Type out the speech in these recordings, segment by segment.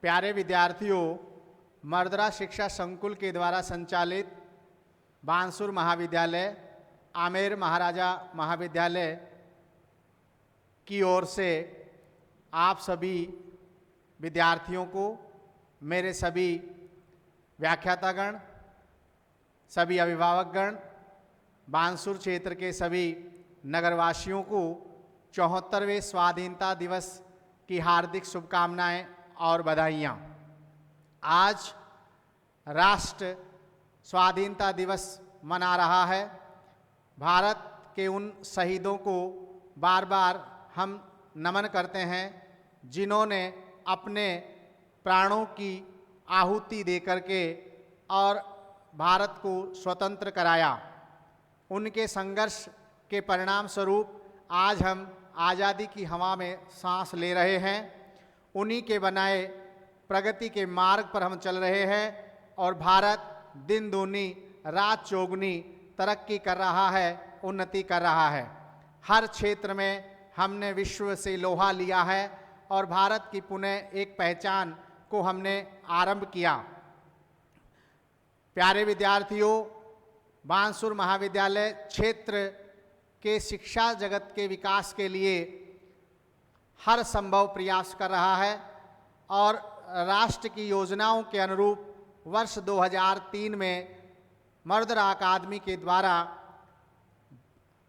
प्यारे विद्यार्थियों, मर्दरा शिक्षा संकुल के द्वारा संचालित बांसुर महाविद्यालय, आमेर महाराजा महाविद्यालय की ओर से आप सभी विद्यार्थियों को, मेरे सभी व्याख्यातागण, सभी अभिभावकगण, बांसुर क्षेत्र के सभी नगरवासियों को 74वें स्वाधीनता दिवस की हार्दिक शुभकामनाएं और बधाइयाँ। आज राष्ट्र स्वाधीनता दिवस मना रहा है। भारत के उन शहीदों को बार बार हम नमन करते हैं जिन्होंने अपने प्राणों की आहुति दे करके और भारत को स्वतंत्र कराया। उनके संघर्ष के परिणाम स्वरूप आज हम आज़ादी की हवा में सांस ले रहे हैं। उन्हीं के बनाए प्रगति के मार्ग पर हम चल रहे हैं और भारत दिन दूनी रात चौगुनी तरक्की कर रहा है, उन्नति कर रहा है। हर क्षेत्र में हमने विश्व से लोहा लिया है और भारत की पुनः एक पहचान को हमने आरंभ किया। प्यारे विद्यार्थियों, बांसुर महाविद्यालय क्षेत्र के शिक्षा जगत के विकास के लिए हर संभव प्रयास कर रहा है और राष्ट्र की योजनाओं के अनुरूप वर्ष 2003 में मर्दरा अकादमी के द्वारा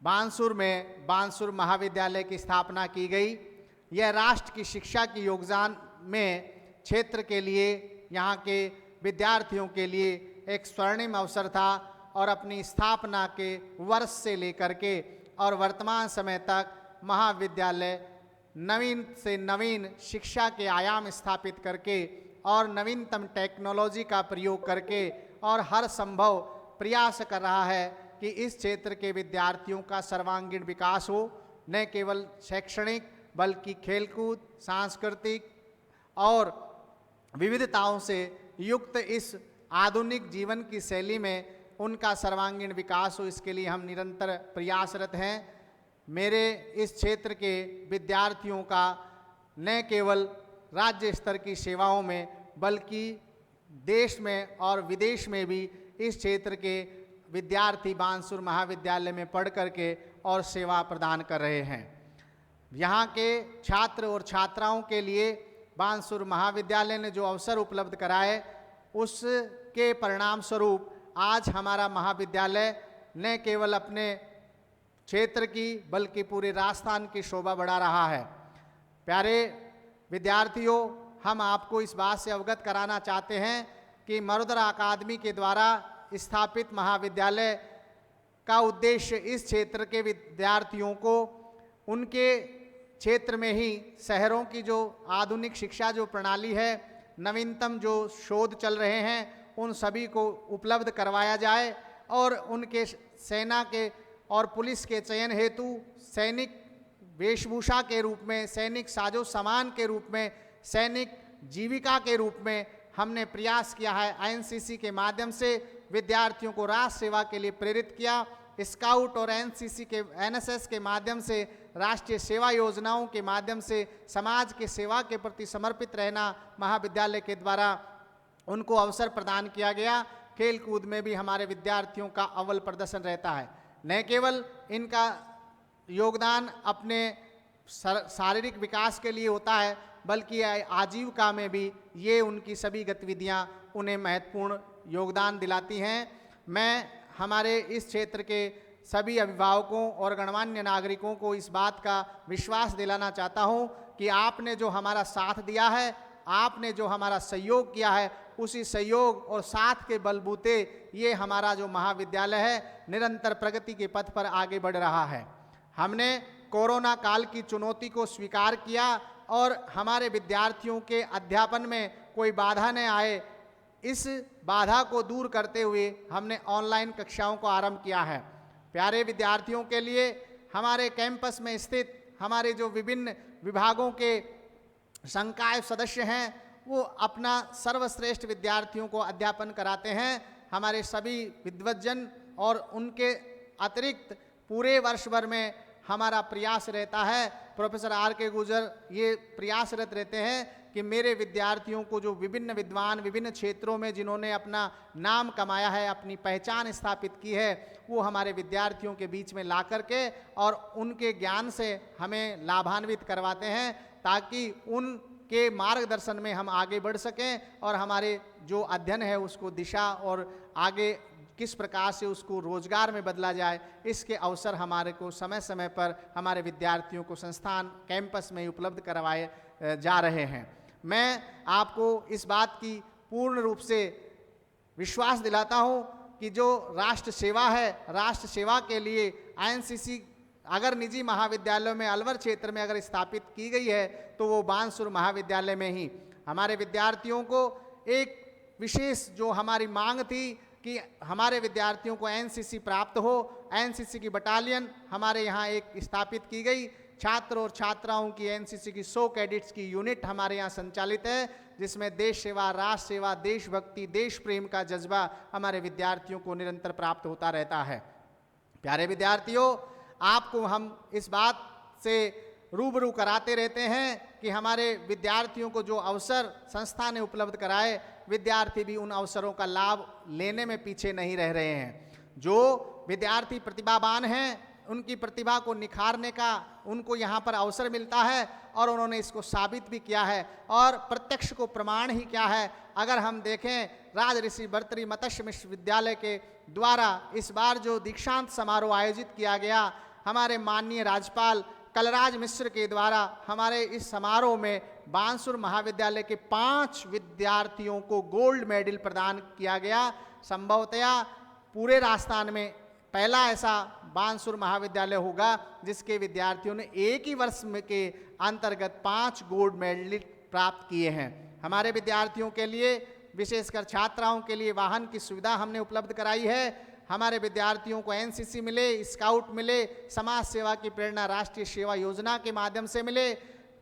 बांसुर में बांसुर महाविद्यालय की स्थापना की गई। यह राष्ट्र की शिक्षा के योगदान में क्षेत्र के लिए, यहाँ के विद्यार्थियों के लिए एक स्वर्णिम अवसर था और अपनी स्थापना के वर्ष से लेकर के और वर्तमान समय तक महाविद्यालय नवीन से नवीन शिक्षा के आयाम स्थापित करके और नवीनतम टेक्नोलॉजी का प्रयोग करके और हर संभव प्रयास कर रहा है कि इस क्षेत्र के विद्यार्थियों का सर्वांगीण विकास हो, न केवल शैक्षणिक बल्कि खेलकूद, सांस्कृतिक और विविधताओं से युक्त इस आधुनिक जीवन की शैली में उनका सर्वांगीण विकास हो। इसके लिए हम निरंतर प्रयासरत हैं। मेरे इस क्षेत्र के विद्यार्थियों का न केवल राज्य स्तर की सेवाओं में बल्कि देश में और विदेश में भी इस क्षेत्र के विद्यार्थी बांसुर महाविद्यालय में पढ़ करके और सेवा प्रदान कर रहे हैं। यहाँ के छात्र और छात्राओं के लिए बांसुर महाविद्यालय ने जो अवसर उपलब्ध कराए, उसके परिणाम स्वरूप आज हमारा महाविद्यालय न केवल अपने क्षेत्र की बल्कि पूरे राजस्थान की शोभा बढ़ा रहा है। प्यारे विद्यार्थियों, हम आपको इस बात से अवगत कराना चाहते हैं कि मर्दरा अकादमी के द्वारा स्थापित महाविद्यालय का उद्देश्य इस क्षेत्र के विद्यार्थियों को उनके क्षेत्र में ही शहरों की जो आधुनिक शिक्षा जो प्रणाली है, नवीनतम जो शोध चल रहे हैं, उन सभी को उपलब्ध करवाया जाए और उनके सेना के और पुलिस के चयन हेतु सैनिक वेशभूषा के रूप में, सैनिक साजो सामान के रूप में, सैनिक जीविका के रूप में हमने प्रयास किया है। एनसीसी के माध्यम से विद्यार्थियों को राष्ट्र सेवा के लिए प्रेरित किया। स्काउट और एनसीसी के एनएसएस के माध्यम से, राष्ट्रीय सेवा योजनाओं के माध्यम से समाज के सेवा के प्रति समर्पित रहना महाविद्यालय के द्वारा उनको अवसर प्रदान किया गया। खेल कूद में भी हमारे विद्यार्थियों का अव्वल प्रदर्शन रहता है। न केवल इनका योगदान अपने शारीरिक विकास के लिए होता है बल्कि आजीविका में भी ये उनकी सभी गतिविधियां उन्हें महत्वपूर्ण योगदान दिलाती हैं। मैं हमारे इस क्षेत्र के सभी अभिभावकों और गणमान्य नागरिकों को इस बात का विश्वास दिलाना चाहता हूं कि आपने जो हमारा साथ दिया है, आपने जो हमारा सहयोग किया है, उसी सहयोग और साथ के बलबूते ये हमारा जो महाविद्यालय है निरंतर प्रगति के पथ पर आगे बढ़ रहा है। हमने कोरोना काल की चुनौती को स्वीकार किया और हमारे विद्यार्थियों के अध्यापन में कोई बाधा न आए, इस बाधा को दूर करते हुए हमने ऑनलाइन कक्षाओं को आरंभ किया है। प्यारे विद्यार्थियों के लिए हमारे कैंपस में स्थित हमारे जो विभिन्न विभागों के संकाय सदस्य हैं, वो अपना सर्वश्रेष्ठ विद्यार्थियों को अध्यापन कराते हैं। हमारे सभी विद्वज्जन और उनके अतिरिक्त पूरे वर्ष भर में हमारा प्रयास रहता है प्रोफेसर आर के गुर्जर ये प्रयासरत रहते हैं कि मेरे विद्यार्थियों को, जो विभिन्न विद्वान विभिन्न क्षेत्रों में जिन्होंने अपना नाम कमाया है, अपनी पहचान स्थापित की है, वो हमारे विद्यार्थियों के बीच में ला करके और उनके ज्ञान से हमें लाभान्वित करवाते हैं, ताकि उनके मार्गदर्शन में हम आगे बढ़ सकें और हमारे जो अध्ययन है उसको दिशा और आगे किस प्रकार से उसको रोजगार में बदला जाए, इसके अवसर हमारे को समय समय पर हमारे विद्यार्थियों को संस्थान कैंपस में उपलब्ध करवाए जा रहे हैं। मैं आपको इस बात की पूर्ण रूप से विश्वास दिलाता हूं कि जो राष्ट्र सेवा है, राष्ट्र सेवा के लिए INCC अगर निजी महाविद्यालयों में अलवर क्षेत्र में अगर स्थापित की गई है तो वो बानसूर महाविद्यालय में ही हमारे विद्यार्थियों को एक विशेष जो हमारी मांग थी कि हमारे विद्यार्थियों को NCC प्राप्त हो, NCC की बटालियन हमारे यहाँ एक स्थापित की गई। छात्र और छात्राओं की NCC की 100 कैडेट्स की यूनिट हमारे यहाँ संचालित है, जिसमें देश सेवा, राष्ट्र सेवा, देशभक्ति, देश प्रेम का जज्बा हमारे विद्यार्थियों को निरंतर प्राप्त होता रहता है। प्यारे विद्यार्थियों, आपको हम इस बात से रूबरू कराते रहते हैं कि हमारे विद्यार्थियों को जो अवसर संस्था ने उपलब्ध कराए, विद्यार्थी भी उन अवसरों का लाभ लेने में पीछे नहीं रह रहे हैं। जो विद्यार्थी प्रतिभावान हैं, उनकी प्रतिभा को निखारने का उनको यहाँ पर अवसर मिलता है और उन्होंने इसको साबित भी किया है और प्रत्यक्ष को प्रमाण ही क्या है। अगर हम देखें, राजऋषि भर्तृहरि मत्स्य विश्वविद्यालय के द्वारा इस बार जो दीक्षांत समारोह आयोजित किया गया, हमारे माननीय राज्यपाल कलराज मिश्र के द्वारा हमारे इस समारोह में बानसूर महाविद्यालय के 5 विद्यार्थियों को गोल्ड मेडल प्रदान किया गया। संभवतया पूरे राजस्थान में पहला ऐसा बानसूर महाविद्यालय होगा जिसके विद्यार्थियों ने एक ही वर्ष में के अंतर्गत 5 गोल्ड मेडल प्राप्त किए हैं। हमारे विद्यार्थियों के लिए, विशेषकर छात्राओं के लिए वाहन की सुविधा हमने उपलब्ध कराई है। हमारे विद्यार्थियों को NCC मिले, स्काउट मिले, समाज सेवा की प्रेरणा राष्ट्रीय सेवा योजना के माध्यम से मिले।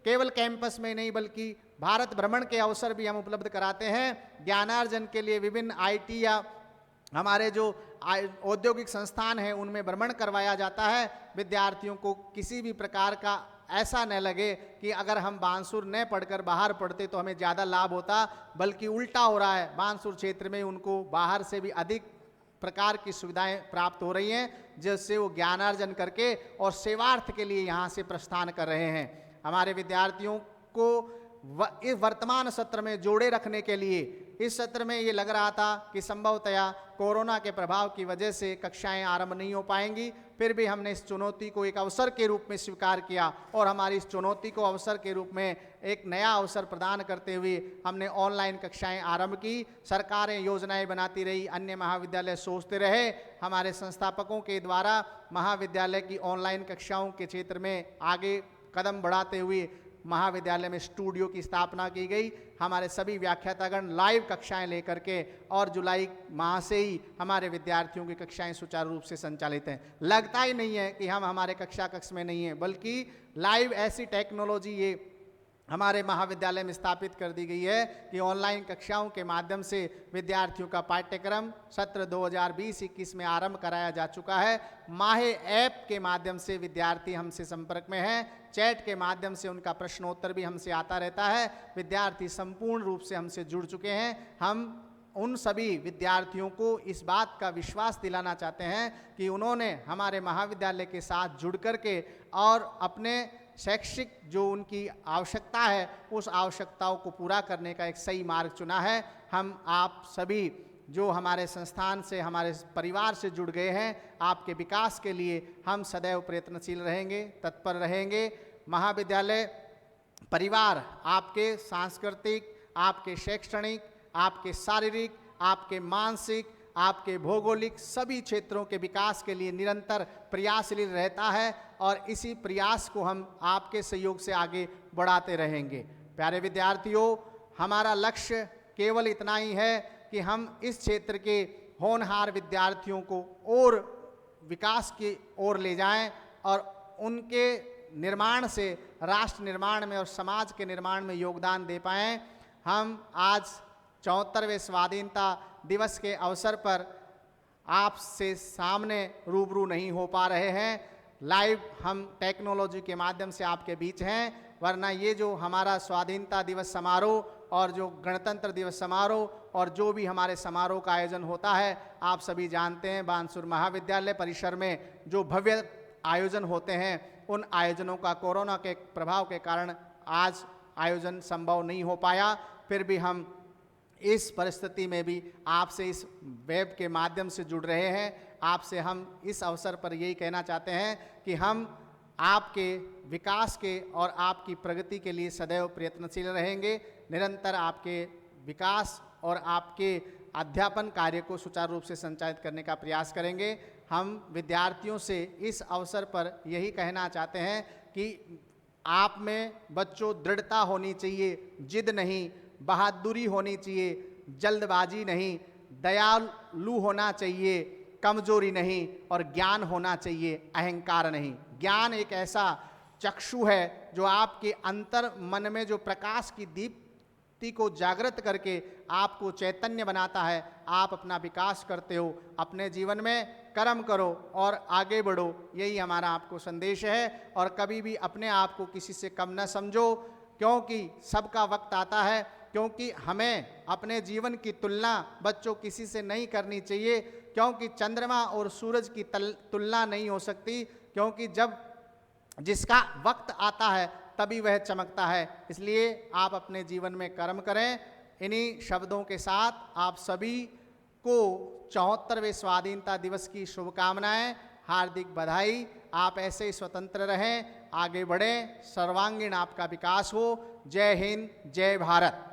केवल कैंपस में नहीं बल्कि भारत भ्रमण के अवसर भी हम उपलब्ध कराते हैं। ज्ञानार्जन के लिए विभिन्न IT या हमारे जो औद्योगिक संस्थान हैं उनमें भ्रमण करवाया जाता है। विद्यार्थियों को किसी भी प्रकार का ऐसा न लगे कि अगर हम बानसूर न पढ़कर बाहर पढ़ते तो हमें ज़्यादा लाभ होता, बल्कि उल्टा हो रहा है। बानसूर क्षेत्र में उनको बाहर से भी अधिक प्रकार की सुविधाएं प्राप्त हो रही हैं, जिससे वो ज्ञानार्जन करके और सेवार्थ के लिए यहाँ से प्रस्थान कर रहे हैं। हमारे विद्यार्थियों को इस वर्तमान सत्र में जोड़े रखने के लिए इस सत्र में ये लग रहा था कि संभवतया कोरोना के प्रभाव की वजह से कक्षाएं आरंभ नहीं हो पाएंगी, फिर भी हमने इस चुनौती को एक अवसर के रूप में स्वीकार किया और हमारी इस चुनौती को अवसर के रूप में एक नया अवसर प्रदान करते हुए हमने ऑनलाइन कक्षाएं आरंभ की। सरकारें योजनाएं बनाती रही, अन्य महाविद्यालय सोचते रहे। हमारे संस्थापकों के द्वारा महाविद्यालय की ऑनलाइन कक्षाओं के क्षेत्र में आगे कदम बढ़ाते हुए महाविद्यालय में स्टूडियो की स्थापना की गई। हमारे सभी व्याख्यातागण लाइव कक्षाएं लेकर के और जुलाई माह से ही हमारे विद्यार्थियों की कक्षाएं सुचारू रूप से संचालित हैं। लगता ही नहीं है कि हम हमारे कक्षा कक्ष में नहीं हैं, बल्कि लाइव ऐसी टेक्नोलॉजी ये हमारे महाविद्यालय में स्थापित कर दी गई है कि ऑनलाइन कक्षाओं के माध्यम से विद्यार्थियों का पाठ्यक्रम सत्र 2020-21 में आरंभ कराया जा चुका है। माहे ऐप के माध्यम से विद्यार्थी हमसे संपर्क में हैं, चैट के माध्यम से उनका प्रश्नोत्तर भी हमसे आता रहता है। विद्यार्थी संपूर्ण रूप से हमसे जुड़ चुके हैं। हम उन सभी विद्यार्थियों को इस बात का विश्वास दिलाना चाहते हैं कि उन्होंने हमारे महाविद्यालय के साथ जुड़ करके और अपने शैक्षिक जो उनकी आवश्यकता है उस आवश्यकताओं को पूरा करने का एक सही मार्ग चुना है। हम आप सभी जो हमारे संस्थान से, हमारे परिवार से जुड़ गए हैं, आपके विकास के लिए हम सदैव प्रयत्नशील रहेंगे, तत्पर रहेंगे। महाविद्यालय परिवार आपके सांस्कृतिक, आपके शैक्षणिक, आपके शारीरिक, आपके मानसिक, आपके भौगोलिक सभी क्षेत्रों के विकास के लिए निरंतर प्रयासशील रहता है और इसी प्रयास को हम आपके सहयोग से आगे बढ़ाते रहेंगे। प्यारे विद्यार्थियों, हमारा लक्ष्य केवल इतना ही है कि हम इस क्षेत्र के होनहार विद्यार्थियों को और विकास की ओर ले जाएं और उनके निर्माण से राष्ट्र निर्माण में और समाज के निर्माण में योगदान दे पाएं। हम आज 74वें स्वाधीनता दिवस के अवसर पर आपसे सामने रूबरू नहीं हो पा रहे हैं। लाइव हम टेक्नोलॉजी के माध्यम से आपके बीच हैं, वरना ये जो हमारा स्वाधीनता दिवस समारोह और जो गणतंत्र दिवस समारोह और जो भी हमारे समारोह का आयोजन होता है, आप सभी जानते हैं बानसूर महाविद्यालय परिसर में जो भव्य आयोजन होते हैं, उन आयोजनों का कोरोना के प्रभाव के कारण आज आयोजन संभव नहीं हो पाया। फिर भी हम इस परिस्थिति में भी आपसे इस वेब के माध्यम से जुड़ रहे हैं। आपसे हम इस अवसर पर यही कहना चाहते हैं कि हम आपके विकास के और आपकी प्रगति के लिए सदैव प्रयत्नशील रहेंगे। निरंतर आपके विकास और आपके अध्यापन कार्य को सुचारू रूप से संचालित करने का प्रयास करेंगे। हम विद्यार्थियों से इस अवसर पर यही कहना चाहते हैं कि आप में बच्चों दृढ़ता होनी चाहिए, जिद नहीं, बहादुरी होनी चाहिए, जल्दबाजी नहीं, दयालु होना चाहिए, कमजोरी नहीं, और ज्ञान होना चाहिए, अहंकार नहीं। ज्ञान एक ऐसा चक्षु है जो आपके अंतर मन में जो प्रकाश की दीप्ति को जागृत करके आपको चैतन्य बनाता है। आप अपना विकास करते हो, अपने जीवन में कर्म करो और आगे बढ़ो, यही हमारा आपको संदेश है। और कभी भी अपने आप को किसी से कम न समझो, क्योंकि सबका वक्त आता है। क्योंकि हमें अपने जीवन की तुलना बच्चों किसी से नहीं करनी चाहिए, क्योंकि चंद्रमा और सूरज की तुलना नहीं हो सकती, क्योंकि जब जिसका वक्त आता है तभी वह चमकता है। इसलिए आप अपने जीवन में कर्म करें। इन्हीं शब्दों के साथ आप सभी को 74वें स्वाधीनता दिवस की शुभकामनाएं, हार्दिक बधाई। आप ऐसे ही स्वतंत्र रहें, आगे बढ़ें, सर्वांगीण आपका विकास हो। जय हिंद, जय भारत।